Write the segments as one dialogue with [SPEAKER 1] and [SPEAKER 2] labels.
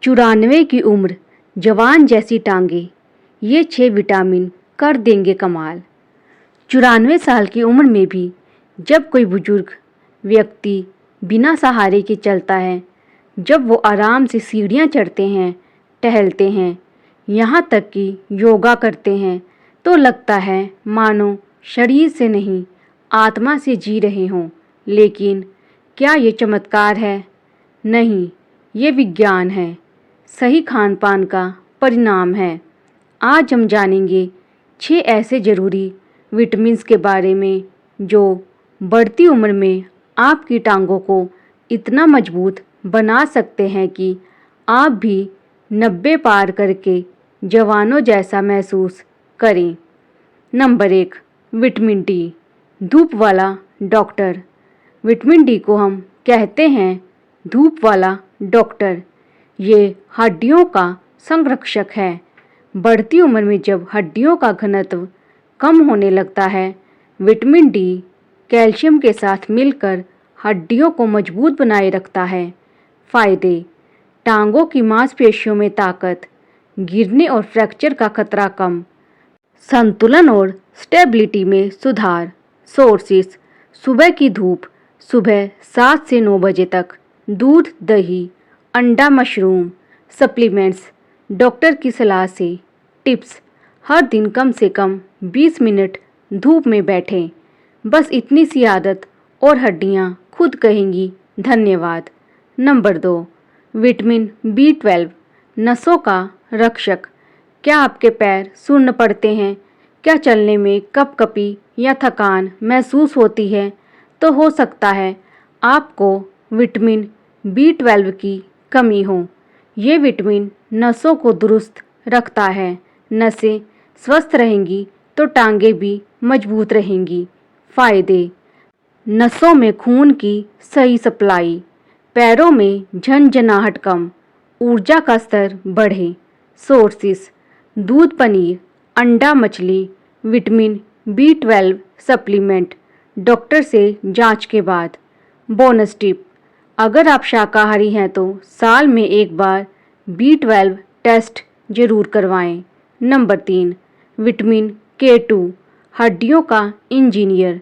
[SPEAKER 1] 94 की उम्र, जवान जैसी टांगे, ये 6 विटामिन कर देंगे कमाल। 94 साल की उम्र में भी जब कोई बुजुर्ग व्यक्ति बिना सहारे के चलता है, जब वो आराम से सीढ़ियाँ चढ़ते हैं, टहलते हैं, यहाँ तक कि योगा करते हैं, तो लगता है मानो शरीर से नहीं आत्मा से जी रहे हों। लेकिन क्या ये चमत्कार है? नहीं, ये विज्ञान है, सही खान पान का परिणाम है। आज हम जानेंगे 6 ऐसे ज़रूरी विटामिन्स के बारे में जो बढ़ती उम्र में आपकी टांगों को इतना मजबूत बना सकते हैं कि आप भी 90 पार करके जवानों जैसा महसूस करें। नंबर 1, विटामिन डी, धूप वाला डॉक्टर। विटामिन डी को हम कहते हैं धूप वाला डॉक्टर। ये हड्डियों का संरक्षक है। बढ़ती उम्र में जब हड्डियों का घनत्व कम होने लगता है, विटामिन डी कैल्शियम के साथ मिलकर हड्डियों को मजबूत बनाए रखता है। फायदे: टांगों की मांसपेशियों में ताकत, गिरने और फ्रैक्चर का खतरा कम, संतुलन और स्टेबिलिटी में सुधार। सोर्सेस: सुबह की धूप, सुबह 7 से 9 बजे तक, दूध, दही, अंडा, मशरूम। सप्लीमेंट्स, डॉक्टर की सलाह से। टिप्स: हर दिन कम से कम 20 मिनट धूप में बैठें। बस इतनी सी आदत और हड्डियां खुद कहेंगी धन्यवाद। नंबर 2, विटामिन B12, नसों का रक्षक। क्या आपके पैर सुन्न पड़ते हैं? क्या चलने में कपकपी या थकान महसूस होती है? तो हो सकता है आपको विटामिन B12 की कमी हो। ये विटामिन नसों को दुरुस्त रखता है। नसें स्वस्थ रहेंगी तो टांगें भी मजबूत रहेंगी। फायदे: नसों में खून की सही सप्लाई, पैरों में झनझनाहट कम, ऊर्जा का स्तर बढ़े। सोर्सेस: दूध, पनीर, अंडा, मछली। विटामिन B12 सप्लीमेंट, डॉक्टर से जांच के बाद। बोनस टिप: अगर आप शाकाहारी हैं तो साल में एक बार B12 टेस्ट जरूर करवाएं। नंबर 3, विटामिन K2, हड्डियों का इंजीनियर।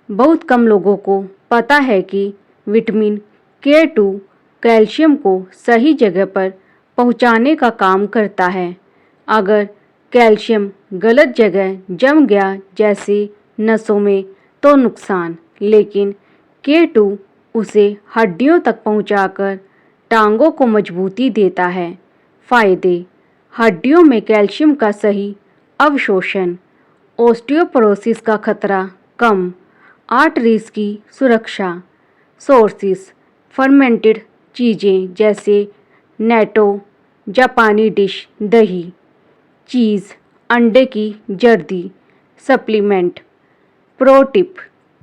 [SPEAKER 1] बहुत कम लोगों को पता है कि विटामिन K2 कैल्शियम को सही जगह पर पहुंचाने का काम करता है। अगर कैल्शियम गलत जगह जम गया, जैसे नसों में, तो नुकसान, लेकिन K2 उसे हड्डियों तक पहुंचाकर टांगों को मजबूती देता है। फायदे: हड्डियों में कैल्शियम का सही अवशोषण, ऑस्टियोपोरोसिस का खतरा कम, आर्टरीज की सुरक्षा। सोर्सेस: फर्मेंटेड चीज़ें जैसे नेटो, जापानी डिश, दही, चीज़, अंडे की जर्दी। सप्लीमेंट। प्रो टिप: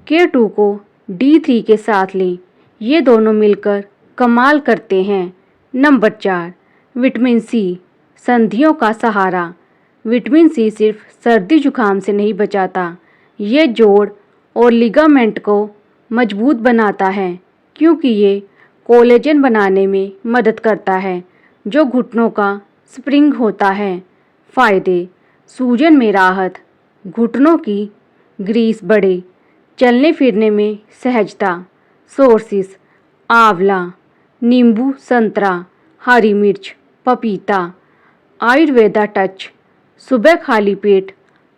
[SPEAKER 1] K2 को D3 के साथ लें, ये दोनों मिलकर कमाल करते हैं। नंबर 4, विटामिन सी, संधियों का सहारा। विटामिन सी सिर्फ सर्दी जुकाम से नहीं बचाता, ये जोड़ और लिगामेंट को मजबूत बनाता है, क्योंकि ये कोलेजन बनाने में मदद करता है, जो घुटनों का स्प्रिंग होता है। फायदे: सूजन में राहत, घुटनों की ग्रीस बढ़े, चलने फिरने में सहजता। सोर्सेस: आंवला, नींबू, संतरा, हरी मिर्च, पपीता। आयुर्वेदा टच, सुबह खाली पेट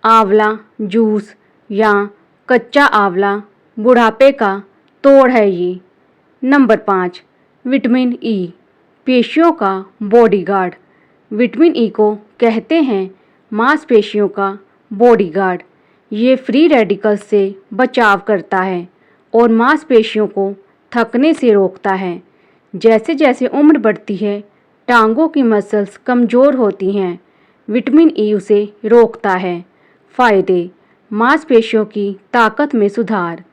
[SPEAKER 1] आंवला जूस या कच्चा आंवला बुढ़ापे का तोड़ है ये। नंबर 5, विटामिन ई, पेशियों का बॉडीगार्ड। विटामिन ई को कहते हैं मांसपेशियों का बॉडीगार्ड। ये फ्री रेडिकल्स से बचाव करता है और मांसपेशियों को थकने से रोकता है। जैसे जैसे उम्र बढ़ती है, टांगों की मसल्स कमज़ोर होती हैं, विटामिन ई उसे रोकता है। फायदे: मांसपेशियों की ताकत में सुधार,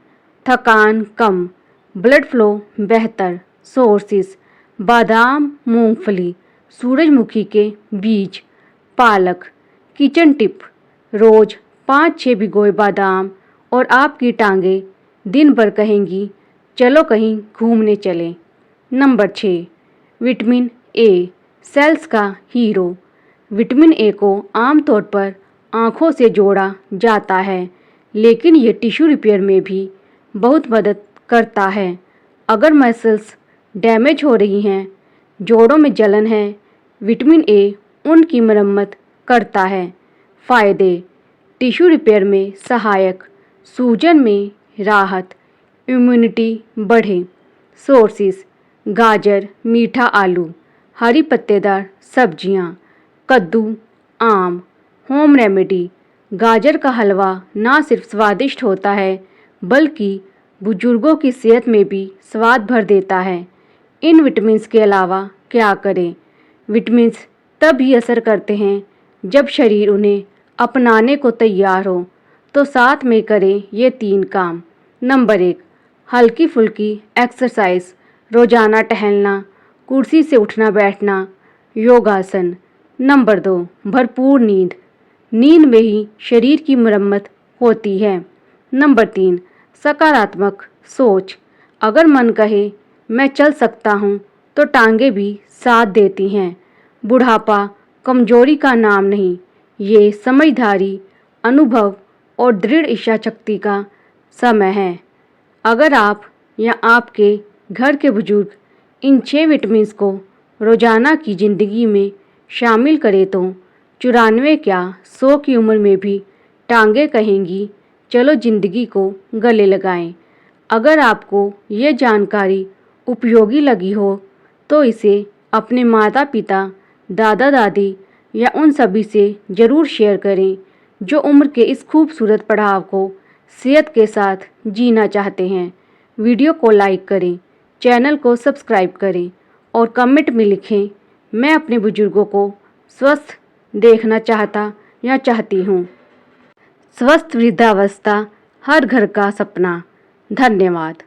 [SPEAKER 1] थकान कम, ब्लड फ्लो बेहतर। सोर्सेस: बादाम, मूंगफली, सूरजमुखी के बीज, पालक। किचन टिप: रोज 5-6 भिगोए बादाम और आपकी टांगें दिन भर कहेंगी चलो कहीं घूमने चलें। नंबर 6, विटामिन ए, सेल्स का हीरो। विटामिन ए को आमतौर पर आँखों से जोड़ा जाता है, लेकिन ये टिश्यू रिपेयर में भी बहुत मदद करता है। अगर मसल्स डैमेज हो रही हैं, जोड़ों में जलन है, विटामिन ए उनकी मरम्मत करता है। फ़ायदे: टिश्यू रिपेयर में सहायक, सूजन में राहत, इम्यूनिटी बढ़े। सोर्सेस: गाजर, मीठा आलू, हरी पत्तेदार सब्जियां, कद्दू, आम। होम रेमेडी: गाजर का हलवा ना सिर्फ स्वादिष्ट होता है, बल्कि बुजुर्गों की सेहत में भी स्वाद भर देता है। इन विटामिन्स के अलावा क्या करें? विटामिन्स तब ही असर करते हैं जब शरीर उन्हें अपनाने को तैयार हो। तो साथ में करें ये 3 काम। नंबर 1, हल्की फुल्की एक्सरसाइज, रोजाना टहलना, कुर्सी से उठना बैठना, योगासन। नंबर 2, भरपूर नींद, नींद में ही शरीर की मरम्मत होती है। नंबर 3, सकारात्मक सोच, अगर मन कहे मैं चल सकता हूँ तो टांगे भी साथ देती हैं। बुढ़ापा कमजोरी का नाम नहीं, ये समझदारी, अनुभव और दृढ़ इच्छा शक्ति का समय है। अगर आप या आपके घर के बुजुर्ग इन 6 विटामिन्स को रोजाना की ज़िंदगी में शामिल करें तो 94 क्या 100 की उम्र में भी टांगे कहेंगी चलो ज़िंदगी को गले लगाएं। अगर आपको ये जानकारी उपयोगी लगी हो तो इसे अपने माता पिता, दादा दादी या उन सभी से ज़रूर शेयर करें जो उम्र के इस खूबसूरत पड़ाव को सेहत के साथ जीना चाहते हैं। वीडियो को लाइक करें, चैनल को सब्सक्राइब करें और कमेंट में लिखें, मैं अपने बुजुर्गों को स्वस्थ देखना चाहता या चाहती हूँ। स्वस्थ वृद्धावस्था हर घर का सपना। धन्यवाद।